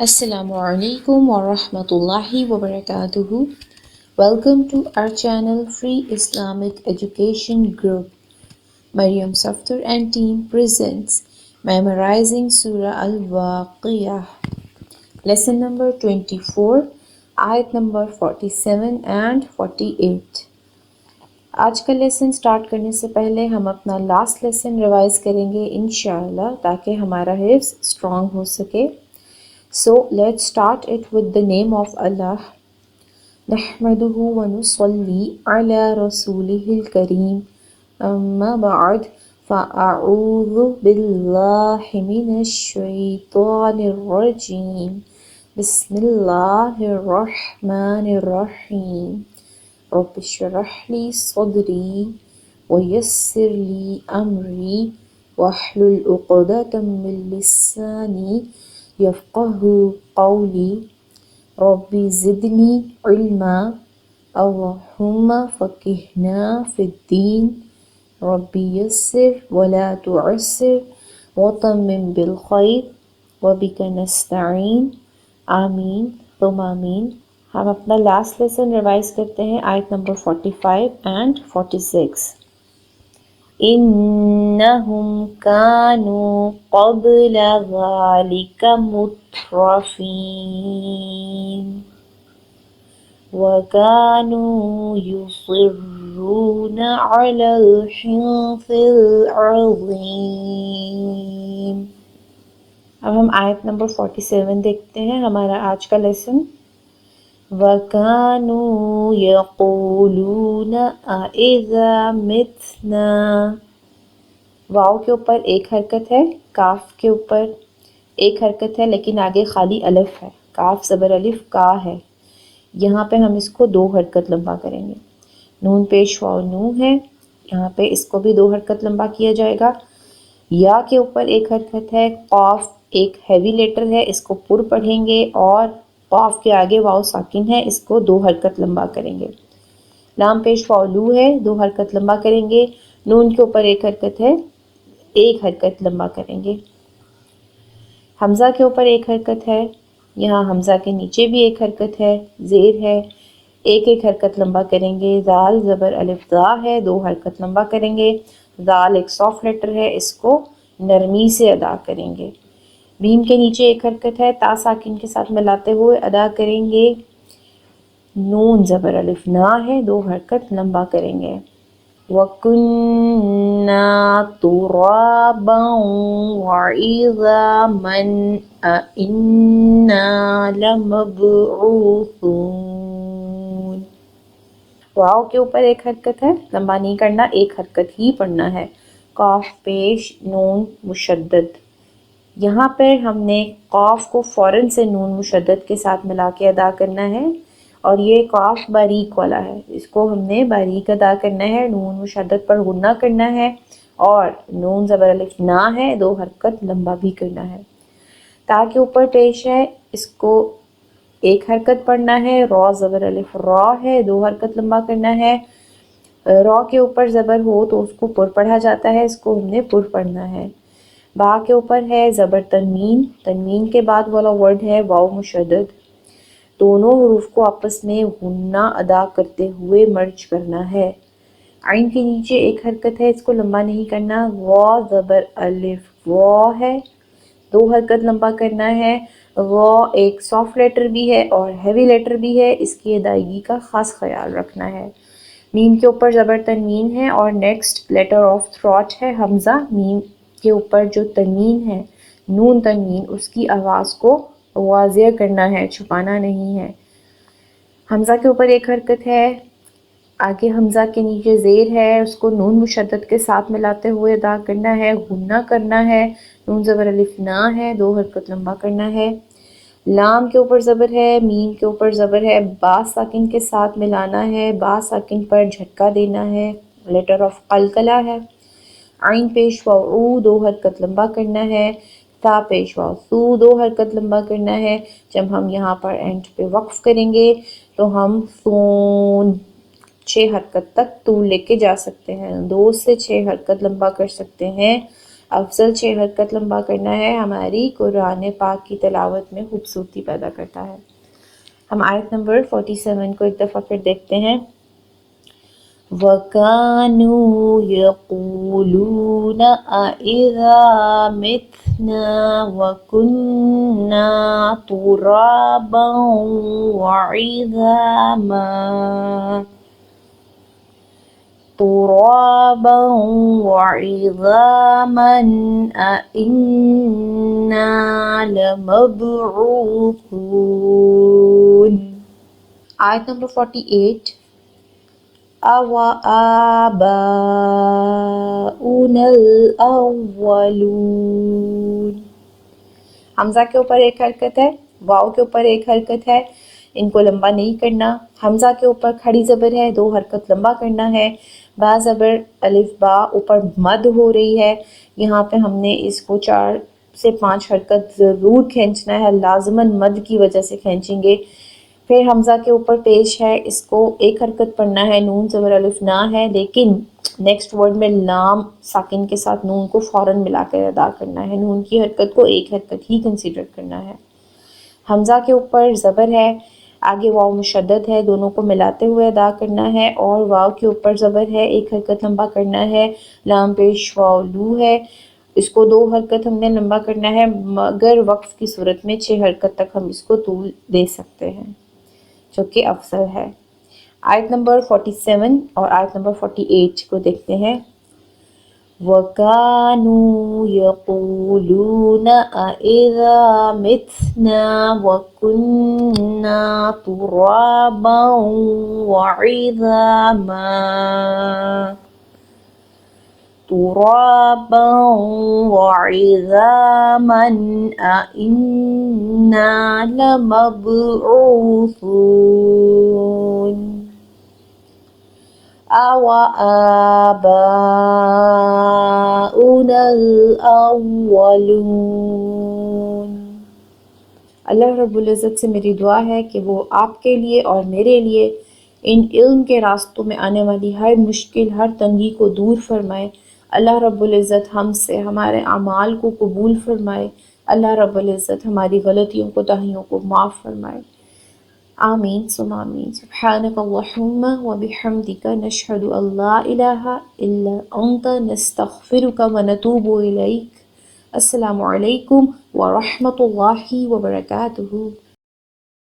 Assalamu alaikum wa rahmatullahi wa barakatuhu. Welcome to our channel Free Islamic Education Group. Maryam Saftar and team presents Memorizing Surah Al-Waqiyah. Lesson number 24, ayat number 47 and 48. آج کا lesson start کرنے سے پہلے ہم اپنا last lesson revise کریں گے انشاءاللہ تاکہ ہمارا حفظ اسٹرانگ ہو سکے. So let's start it with the name of Allah. نحمده ونصلي على رسوله الكريم. أما بعد فأعوذ بالله من الشيطان الرجيم. بسم الله الرحمن الرحيم. رب اشرح لي صدري ويسر لي أمري واحلل عقدة من لساني يفقهوا قولي. ربي زدني علما اللهم فقهنا في الدين. ربي يسر ولا تعسر وتمم بالخير وبك نستعين. آمین ثم آمین. ہم اپنا لاسٹ لیسن ریوائز کرتے ہیں آیت نمبر 45 اینڈ 46. إنهم كانوا قبل ذلك مترفين وكانوا يصرون على الحنث العظيم. اب ہم آیت نمبر 47 دیکھتے ہیں ہمارا آج کا لیسن. وَكَانُوا يَقُولُونَ أَإِذَا مِتْنَا. واو کے اوپر ایک حرکت ہے، کاف کے اوپر ایک حرکت ہے لیکن آگے خالی الف ہے. کاف زبر الف کا ہے، یہاں پہ ہم اس کو 2 حرکت لمبا کریں گے. نون پیش واو نو ہے، یہاں پہ اس کو بھی 2 حرکت لمبا کیا جائے گا. یا کے اوپر ایک حرکت ہے، قاف ایک ہیوی لیٹر ہے، اس کو پر پڑھیں گے اور قاف کے آگے واو ساکن ہے، اس کو 2 حرکت لمبا کریں گے. لام پیش واو لو ہے، 2 حرکت لمبا کریں گے. نون کے اوپر ایک حرکت ہے، 1 حرکت لمبا کریں گے. حمزہ کے اوپر ایک حرکت ہے، یہاں حمزہ کے نیچے بھی ایک حرکت ہے، زیر ہے، 1 حرکت لمبا کریں گے. زال زبر الف زا ہے، 2 حرکت لمبا کریں گے. زال ایک سافٹ لیٹر ہے، اس کو نرمی سے ادا کریں گے. بھیم کے نیچے ایک حرکت ہے، تا ساکن کے ساتھ ملاتے ہوئے ادا کریں گے. نون زبر الف نا ہے، 2 حرکت لمبا کریں گے. وَكُنَّا تُرَابًا وَعِظَامًا أَإِنَّا لَمَبْعُوثُونَ. واو کے اوپر ایک حرکت ہے، لمبا نہیں کرنا، 1 حرکت ہی پڑھنا ہے. قاف پیش نون مشدد. یہاں پر ہم نے قاف کو فوراً سے نون مشدد کے ساتھ ملا کے ادا کرنا ہے، اور یہ قاف باریک والا ہے، اس کو ہم نے باریک ادا کرنا ہے. نون مشدد پر غنہ کرنا ہے اور نون زبر الف نا ہے، 2 حرکت لمبا بھی کرنا ہے. تا کے اوپر پیش ہے، اس کو 1 حرکت پڑھنا ہے. را زبر الف را ہے، 2 حرکت لمبا کرنا ہے. را کے اوپر زبر ہو تو اس کو پر پڑھا جاتا ہے، اس کو ہم نے پر پڑھنا ہے. با کے اوپر ہے زبر تنوین، تنوین کے بعد والا ورڈ ہے واو مشدد. دونوں حروف کو آپس میں غنہ ادا کرتے ہوئے مرج کرنا ہے. عین کے نیچے 1 حرکت ہے، اس کو لمبا نہیں کرنا. وا زبر الف وا ہے، 2 حرکت لمبا کرنا ہے. وا ایک سافٹ لیٹر بھی ہے اور ہیوی لیٹر بھی ہے، اس کی ادائیگی کا خاص خیال رکھنا ہے. میم کے اوپر زبر تنوین ہے اور نیکسٹ لیٹر آف تھراٹ ہے حمزہ. میم کے اوپر جو تنوین ہے، نون تنوین، اس کی آواز کو واضح کرنا ہے، چھپانا نہیں ہے. حمزہ کے اوپر 1 حرکت ہے، آگے حمزہ کے نیچے زیر ہے، اس کو نون مشدد کے ساتھ ملاتے ہوئے ادا کرنا ہے، غنہ کرنا ہے. نون زبر الف نا ہے، 2 حرکت لمبا کرنا ہے. لام کے اوپر زبر ہے، میم کے اوپر زبر ہے، با ساکن کے ساتھ ملانا ہے، با ساکن پر جھٹکا دینا ہے، لیٹر آف قلقلہ ہے. عین پیش واو او، 2 حرکت لمبا کرنا ہے. تا پیش واو سو، 2 حرکت لمبا کرنا ہے. جب ہم یہاں پر اینڈ پہ وقف کریں گے تو ہم سون 6 حرکت تک طول لے کے جا سکتے ہیں، 2 سے 6 حرکت لمبا کر سکتے ہیں. افضل 6 حرکت لمبا کرنا ہے ہماری قرآن پاک کی تلاوت میں خوبصورتی پیدا کرتا ہے۔ ہم آیت نمبر 47 کو ایک دفعہ پھر دیکھتے ہیں۔ وَكَانُوا يَقُولُونَ أَإِذَا مِتْنَا وَكُنَّا تُرَابًا وَعِظَامًا أَإِنَّا لَمَبْعُوثُونَ۔ آیت نمبر 48۔ أَوَآبَاؤُنَا الْأَوَّلُونَ۔ حمزہ کے اوپر ایک حرکت ہے، واؤ کے اوپر ایک حرکت ہے، ان کو لمبا نہیں کرنا۔ حمزہ کے اوپر کھڑی زبر ہے، 2 حرکت لمبا کرنا ہے۔ با زبر الف با اوپر مد ہو رہی ہے، یہاں پہ ہم نے اس کو 4 سے 5 حرکت ضرور کھینچنا ہے، لازماً مد کی وجہ سے کھینچیں گے۔ پھر حمزہ کے اوپر پیش ہے، اس کو ایک حرکت پڑھنا ہے، نون زبر الف نہ ہے، لیکن نیکسٹ ورڈ میں لام ساکن کے ساتھ نون کو فوراً ملا کر ادا کرنا ہے، نون کی حرکت کو ایک حرکت ہی کنسیڈر کرنا ہے۔ حمزہ کے اوپر زبر ہے، آگے واو مشدد ہے، دونوں کو ملاتے ہوئے ادا کرنا ہے، اور واو کے اوپر زبر ہے، ایک حرکت لمبا کرنا ہے، لام پیش واو لو ہے، اس کو 2 حرکت ہم نے لمبا کرنا ہے، مگر وقف کی صورت میں 6 حرکت تک ہم اس کو طول دے سکتے ہیں، جو کہ افضل ہے۔ آیت نمبر 47 اور آیت نمبر 48 کو دیکھتے ہیں۔ وَكَانُوا يَقُولُونَ أَإِذَا مِتْنَا وَكُنَّا تُرَابًا وَعِظَامًا أَإِنَّا لَمَبْعُوثُونَ۔ أَوَآبَاؤُنَا الْأَوَّلُونَ۔ اللہ رب العزت سے میری دعا ہے کہ وہ آپ کے لیے اور میرے لیے ان علم کے راستوں میں آنے والی ہر مشکل، ہر تنگی کو دور فرمائے۔ اللہ رب العزت ہم سے ہمارے اعمال کو قبول فرمائے۔ اللہ رب العزت ہماری غلطیوں کو تاہیوں کو معاف فرمائے۔ آمین ثم آمین۔ سبحانک اللہم وبحمدک نشہد ان لا الہ الا انت نستغفرک ونتوب الیک۔ السلام علیکم ورحمۃ اللہ وبرکاتہ۔